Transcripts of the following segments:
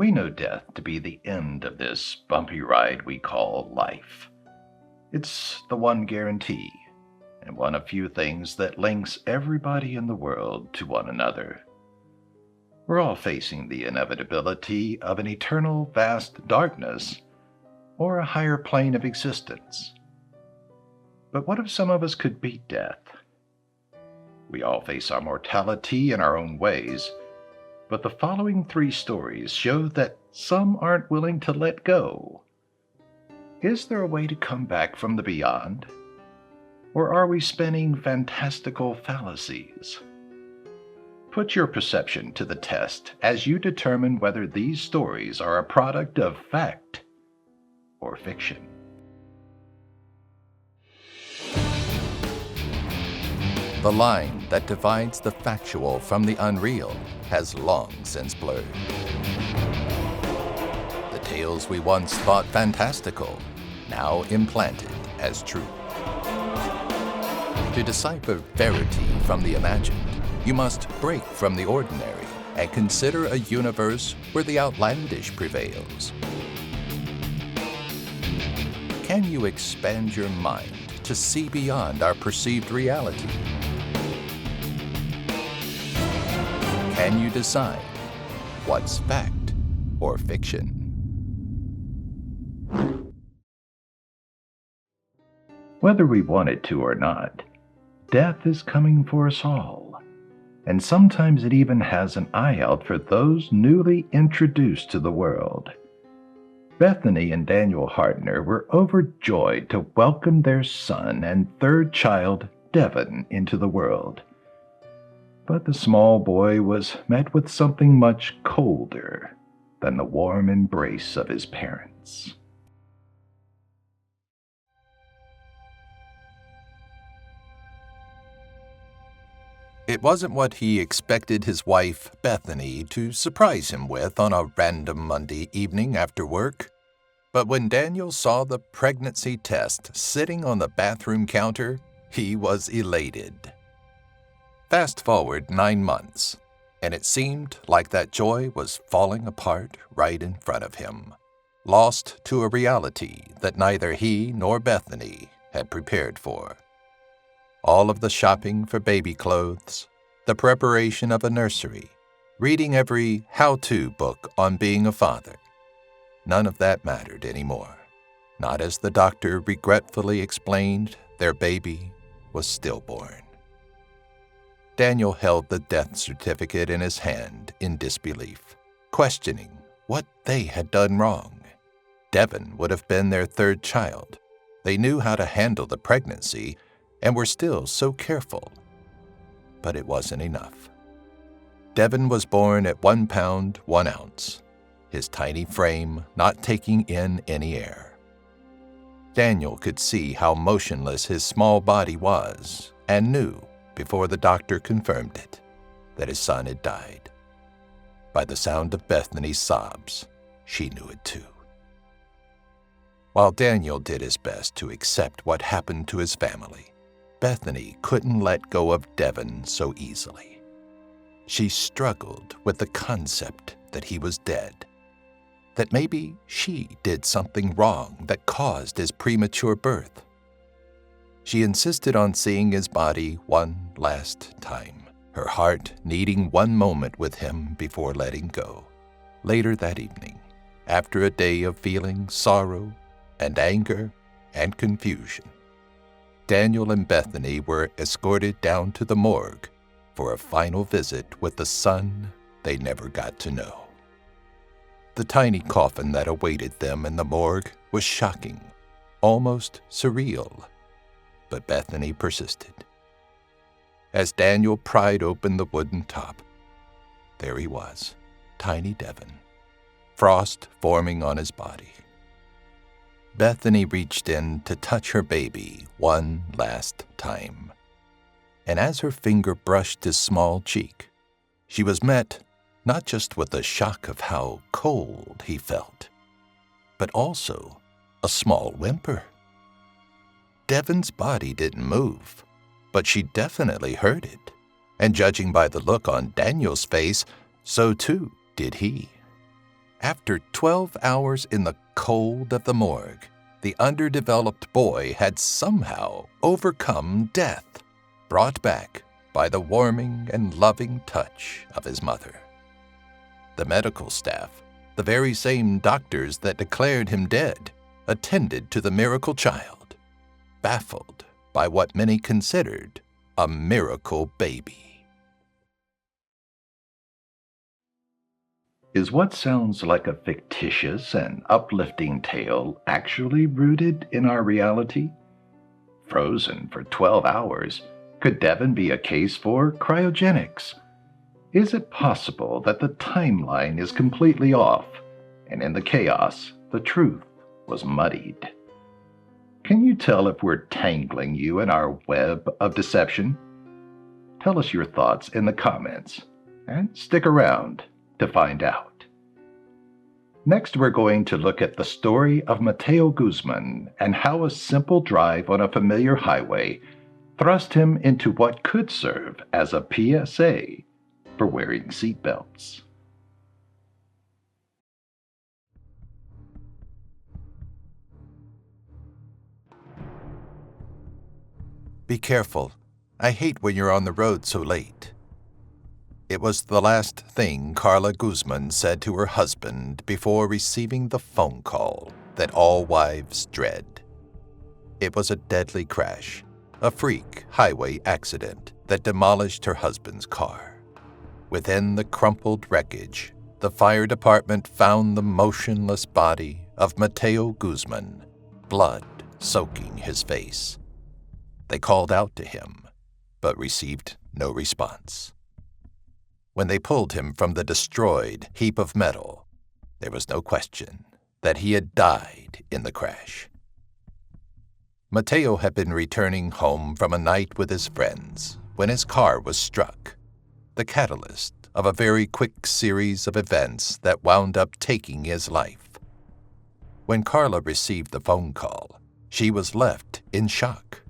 We know death to be the end of this bumpy ride we call life. It's the one guarantee, and one of few things that links everybody in the world to one another. We're all facing the inevitability of an eternal vast darkness or a higher plane of existence. But what if some of us could beat death? We all face our mortality in our own ways, but the following 3 stories show that some aren't willing to let go. Is there a way to come back from the beyond? Or are we spinning fantastical fallacies? Put your perception to the test as you determine whether these stories are a product of fact or fiction. The line that divides the factual from the unreal has long since blurred. The tales we once thought fantastical, now implanted as true. To decipher verity from the imagined, you must break from the ordinary and consider a universe where the outlandish prevails. Can you expand your mind to see beyond our perceived reality? Can you decide what's fact or fiction? Whether we want it to or not, death is coming for us all, and sometimes it even has an eye out for those newly introduced to the world. Bethany and Daniel Hardener were overjoyed to welcome their son and 3rd child, Devin, into the world. But the small boy was met with something much colder than the warm embrace of his parents. It wasn't what he expected his wife, Bethany, to surprise him with on a random Monday evening after work. But when Daniel saw the pregnancy test sitting on the bathroom counter, he was elated. Fast forward 9 months, and it seemed like that joy was falling apart right in front of him, lost to a reality that neither he nor Bethany had prepared for. All of the shopping for baby clothes, the preparation of a nursery, reading every how-to book on being a father. None of that mattered anymore, not as the doctor regretfully explained their baby was stillborn. Daniel held the death certificate in his hand in disbelief, questioning what they had done wrong. Devin would have been their 3rd child. They knew how to handle the pregnancy and were still so careful. But it wasn't enough. Devin was born at 1 pound, 1 ounce, his tiny frame not taking in any air. Daniel could see how motionless his small body was and knew, before the doctor confirmed it, that his son had died. By the sound of Bethany's sobs, she knew it too. While Daniel did his best to accept what happened to his family, Bethany couldn't let go of Devin so easily. She struggled with the concept that he was dead, that maybe she did something wrong that caused his premature birth. She insisted on seeing his body one last time, her heart needing one moment with him before letting go. Later that evening, after a day of feeling sorrow and anger and confusion, Daniel and Bethany were escorted down to the morgue for a final visit with the son they never got to know. The tiny coffin that awaited them in the morgue was shocking, almost surreal. But Bethany persisted. As Daniel pried open the wooden top, there he was, tiny Devin, frost forming on his body. Bethany reached in to touch her baby one last time, and as her finger brushed his small cheek, she was met not just with the shock of how cold he felt, but also a small whimper. Devin's body didn't move, but she definitely heard it, and judging by the look on Daniel's face, so too did he. After 12 hours in the cold of the morgue, the underdeveloped boy had somehow overcome death, brought back by the warming and loving touch of his mother. The medical staff, the very same doctors that declared him dead, attended to the miracle child, baffled by what many considered a miracle baby. Is what sounds like a fictitious and uplifting tale actually rooted in our reality? Frozen for 12 hours, could Devon be a case for cryogenics? Is it possible that the timeline is completely off, and in the chaos, the truth was muddied? Can you tell if we're tangling you in our web of deception? Tell us your thoughts in the comments, and stick around to find out. Next, we're going to look at the story of Mateo Guzman and how a simple drive on a familiar highway thrust him into what could serve as a PSA for wearing seatbelts. Be careful. I hate when you're on the road so late. It was the last thing Carla Guzman said to her husband before receiving the phone call that all wives dread. It was a deadly crash, a freak highway accident that demolished her husband's car. Within the crumpled wreckage, the fire department found the motionless body of Mateo Guzman, blood soaking his face. They called out to him, but received no response. When they pulled him from the destroyed heap of metal, there was no question that he had died in the crash. Mateo had been returning home from a night with his friends when his car was struck, the catalyst of a very quick series of events that wound up taking his life. When Carla received the phone call, she was left in shock,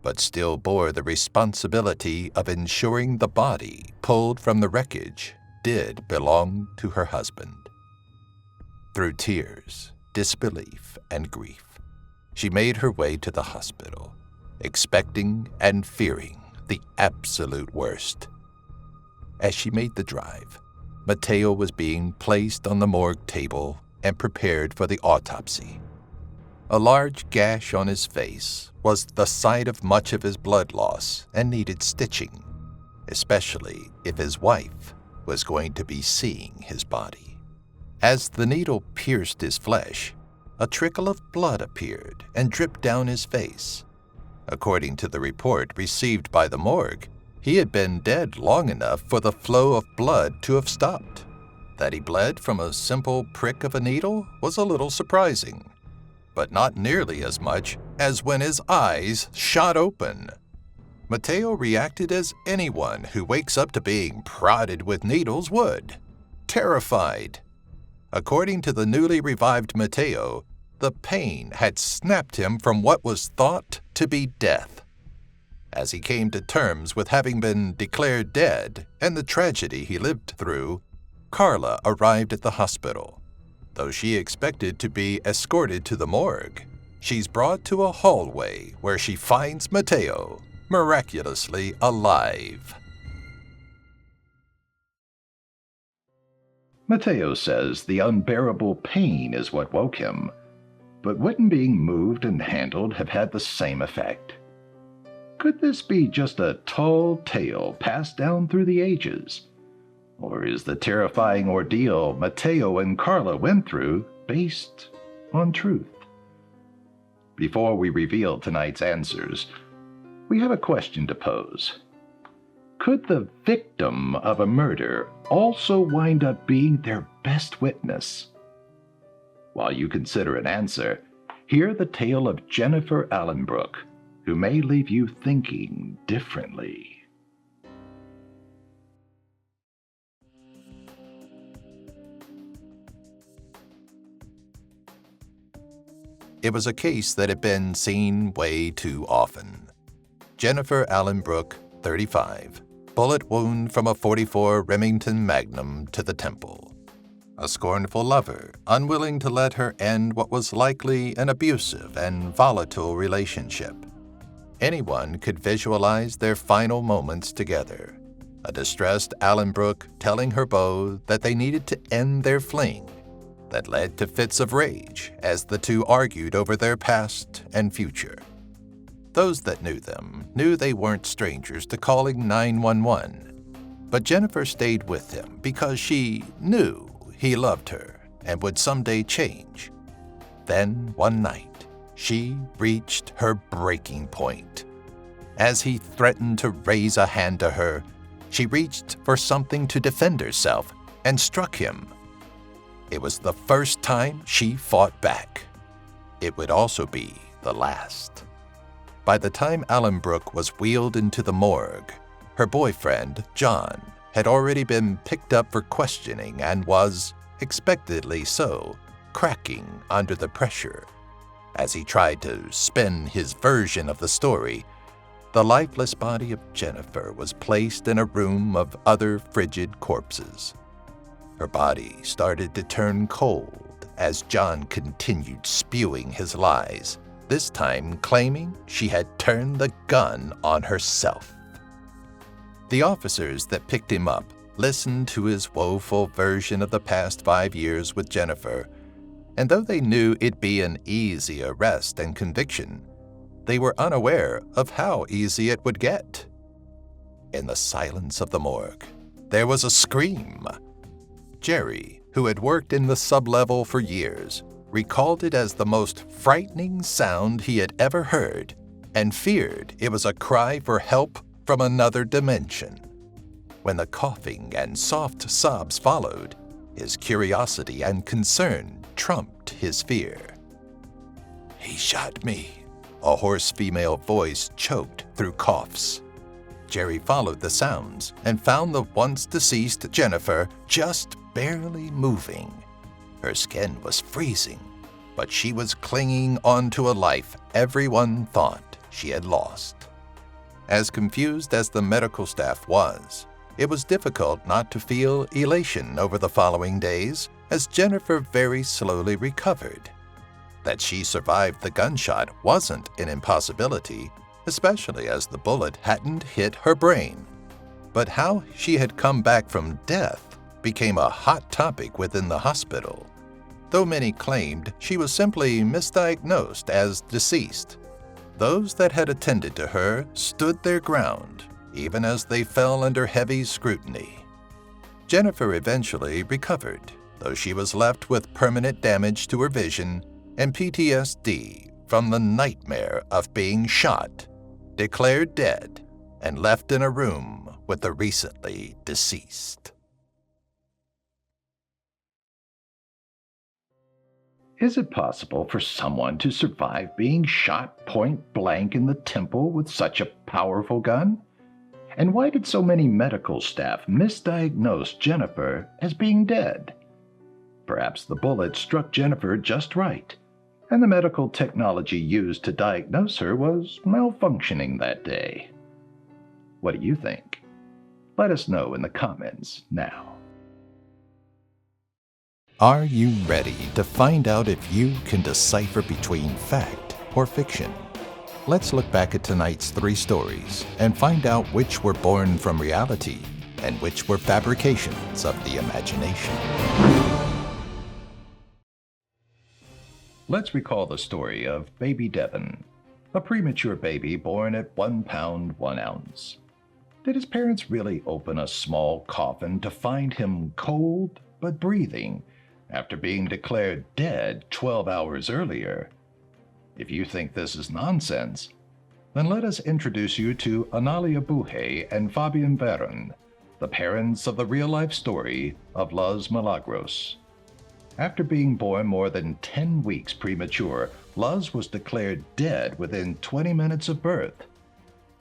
but still bore the responsibility of ensuring the body pulled from the wreckage did belong to her husband. Through tears, disbelief, and grief, she made her way to the hospital, expecting and fearing the absolute worst. As she made the drive, Mateo was being placed on the morgue table and prepared for the autopsy. A large gash on his face was the site of much of his blood loss and needed stitching, especially if his wife was going to be seeing his body. As the needle pierced his flesh, a trickle of blood appeared and dripped down his face. According to the report received by the morgue, he had been dead long enough for the flow of blood to have stopped. That he bled from a simple prick of a needle was a little surprising, but not nearly as much as when his eyes shot open. Mateo reacted as anyone who wakes up to being prodded with needles would, terrified. According to the newly revived Mateo, the pain had snapped him from what was thought to be death. As he came to terms with having been declared dead and the tragedy he lived through, Carla arrived at the hospital. Though she expected to be escorted to the morgue, she's brought to a hallway where she finds Mateo miraculously alive. Mateo says the unbearable pain is what woke him, but wouldn't being moved and handled have had the same effect? Could this be just a tall tale passed down through the ages? Or is the terrifying ordeal Mateo and Carla went through based on truth? Before we reveal tonight's answers, we have a question to pose. Could the victim of a murder also wind up being their best witness? While you consider an answer, hear the tale of Jennifer Allen Brooke, who may leave you thinking differently. It was a case that had been seen way too often. Jennifer Allen Brooke, 35, bullet wound from a .44 Remington Magnum to the temple. a scornful lover, unwilling to let her end what was likely an abusive and volatile relationship. Anyone could visualize their final moments together. A distressed Alan Brooke telling her beau that they needed to end their fling that led to fits of rage as the two argued over their past and future. Those that knew them knew they weren't strangers to calling 911, but Jennifer stayed with him because she knew he loved her and would someday change. Then, one night, she reached her breaking point. As he threatened to raise a hand to her, she reached for something to defend herself and struck him. It was the first time she fought back. It would also be the last. By the time Alan Brooke was wheeled into the morgue, her boyfriend, John, had already been picked up for questioning and was, expectedly so, cracking under the pressure. As he tried to spin his version of the story, the lifeless body of Jennifer was placed in a room of other frigid corpses. Her body started to turn cold as John continued spewing his lies, this time claiming she had turned the gun on herself. The officers that picked him up listened to his woeful version of the past 5 years with Jennifer, and though they knew it'd be an easy arrest and conviction, they were unaware of how easy it would get. In the silence of the morgue, there was a scream. Jerry, who had worked in the sublevel for years, recalled it as the most frightening sound he had ever heard and feared it was a cry for help from another dimension. When the coughing and soft sobs followed, his curiosity and concern trumped his fear. "He shot me," a hoarse female voice choked through coughs. Jerry followed the sounds and found the once deceased Jennifer just barely moving. Her skin was freezing, but she was clinging onto a life everyone thought she had lost. As confused as the medical staff was, it was difficult not to feel elation over the following days as Jennifer very slowly recovered. That she survived the gunshot wasn't an impossibility, especially as the bullet hadn't hit her brain. But how she had come back from death became a hot topic within the hospital, though many claimed she was simply misdiagnosed as deceased. Those that had attended to her stood their ground, even as they fell under heavy scrutiny. Jennifer eventually recovered, though she was left with permanent damage to her vision and PTSD from the nightmare of being shot, declared dead, and left in a room with the recently deceased. Is it possible for someone to survive being shot point blank in the temple with such a powerful gun? And why did so many medical staff misdiagnose Jennifer as being dead? Perhaps the bullet struck Jennifer just right, and the medical technology used to diagnose her was malfunctioning that day. What do you think? Let us know in the comments now. Are you ready to find out if you can decipher between fact or fiction? Let's look back at tonight's 3 stories and find out which were born from reality and which were fabrications of the imagination. Let's recall the story of baby Devon, a premature baby born at 1 pound 1 ounce. Did his parents really open a small coffin to find him cold but breathing after being declared dead 12 hours earlier? If you think this is nonsense, then let us introduce you to Analia Buhay and Fabian Veron, the parents of the real-life story of Los Milagros. After being born more than 10 weeks premature, Luz was declared dead within 20 minutes of birth.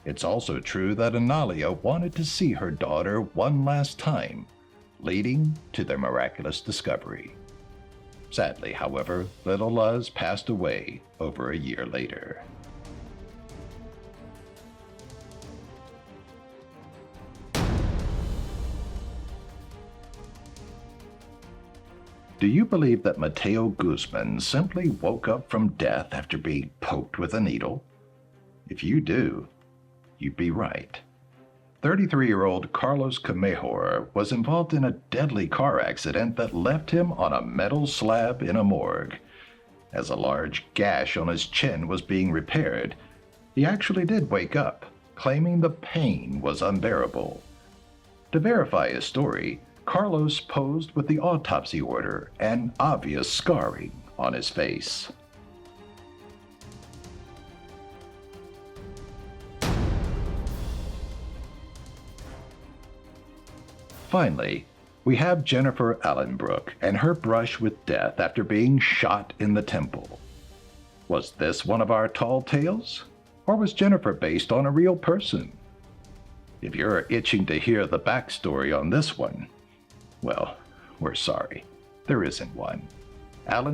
It's also true that Analia wanted to see her daughter one last time, leading to their miraculous discovery. Sadly, however, little Luz passed away over a year later. Do you believe that Mateo Guzman simply woke up from death after being poked with a needle? If you do, you'd be right. 33-year-old Carlos Camejo was involved in a deadly car accident that left him on a metal slab in a morgue. As a large gash on his chin was being repaired, he actually did wake up, claiming the pain was unbearable. To verify his story, Carlos posed with the autopsy order and obvious scarring on his face. Finally, we have Jennifer Brooke and her brush with death after being shot in the temple. Was this one of our tall tales? Or was Jennifer based on a real person? If you're itching to hear the backstory on this one, well, we're sorry. There isn't one.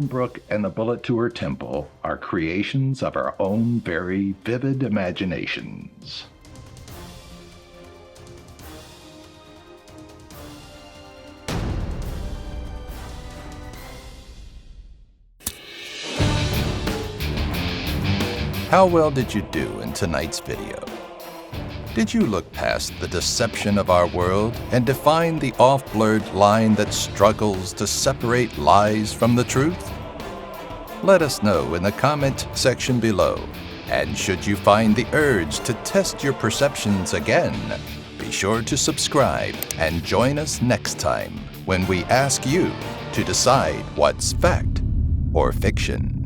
Brooke and the bullet to her temple are creations of our own very vivid imaginations. How well did you do in tonight's video? Did you look past the deception of our world and define the off-blurred line that struggles to separate lies from the truth? Let us know in the comment section below. And should you find the urge to test your perceptions again, be sure to subscribe and join us next time when we ask you to decide what's fact or fiction.